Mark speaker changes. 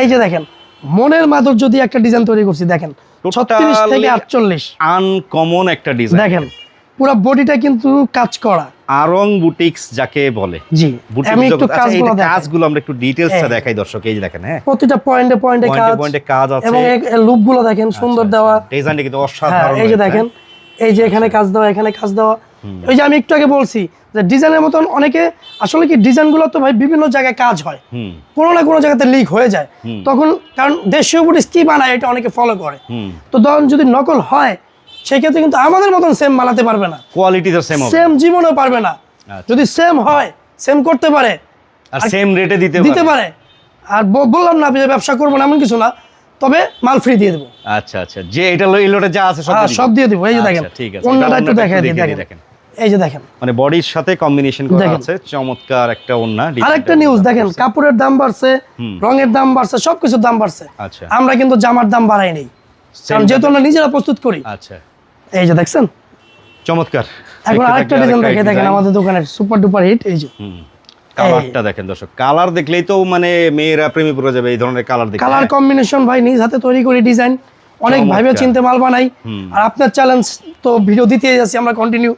Speaker 1: এই যে দেখেন মনের মাধুর্য যদি একটা ডিজাইন তৈরি করছি দেখেন 36 থেকে 48
Speaker 2: আনকমন একটা ডিজাইন
Speaker 1: দেখেন পুরো বডিটা কিন্তু কাজ করা
Speaker 2: আরং বুটিক্স যাকে বলে।
Speaker 1: জি আমি একটু কাজগুলো দেখাই,
Speaker 2: কাজগুলো আমরা একটু ডিটেইলসটা দেখাই দর্শক। এই যে দেখেন, হ্যাঁ
Speaker 1: প্রতিটা পয়েন্টে পয়েন্টে
Speaker 2: কাজ আছে
Speaker 1: এবং লুপগুলো দেখেন সুন্দর দেওয়া,
Speaker 2: ডিজাইনটা কিন্তু অসাধারণ।
Speaker 1: এই যে দেখেন এই যে এখানে কাজ দেওয়া, এখানে কাজ দেওয়া। ওই যে আমি একটু আগে বলছি যে ডিজাইনের মতন অনেকে আসলে কি ডিজাইনগুলো তো ভাই বিভিন্ন জায়গায় কাজ হয়, কোনো না কোনো জায়গাতে লিক হয়ে যায়, তখন কারণ দেশীয় বুটিক্স কি বানায় এটা অনেকে ফলো করে, তো তখন যদি নকল হয় সেক্ষেত্রে কিন্তু আমাদের মতন সেম বানাতে পারবে না,
Speaker 2: কোয়ালিটি তো সেম হবে,
Speaker 1: সেম জীবনেও পারবে না। যদি সেম হয় সেম করতে পারে
Speaker 2: আর সেম রেটে দিতে পারে।
Speaker 1: আর বললাম না যে ব্যবসা করবো না এমন কিছু না, তবে মাল ফ্রি দিয়ে দেবো।
Speaker 2: আচ্ছা আচ্ছা, যে এটা এই লোটে যা আছে
Speaker 1: সব দিয়ে দেবো। এই যে দেখেন
Speaker 2: ঠিক আছে,
Speaker 1: ওন্নাটা একটু দেখাই দিই, দেখেন এই যে দেখেন
Speaker 2: মানে বডির সাথে কম্বিনেশন করা আছে, চমৎকার একটা ওন্না।
Speaker 1: আরেকটা নিউজ দেখেন, কাপড়ের দাম বাড়ছে, রঙের দাম বাড়ছে, সবকিছুর দাম বাড়ছে,
Speaker 2: আচ্ছা
Speaker 1: আমরা কিন্তু জামার দাম বাড়াই নেই, কারণ যেহেতু আমরা নিজেরা প্রস্তুত করি।
Speaker 2: আচ্ছা
Speaker 1: এই যে দেখছেন
Speaker 2: চমৎকার।
Speaker 1: এখন আরেকটা ডিজাইন দেখেন আমাদের দোকানের সুপার ডুপার হিট। এই যে
Speaker 2: কালারটা দেখেন দর্শক, কালার দেখলেই তো মানে মেয়েরা প্রেমে পড়ে যাবে এই ধরনের কালার দেখে।
Speaker 1: কালার কম্বিনেশন ভাই নিজ হাতে তৈরি করি, ডিজাইন অনেক ভাবে চিনতে মাল বানাই, আর আপনার চ্যালেঞ্জ তো ভিডিও দিতেই যাচ্ছি আমরা কন্টিনিউ।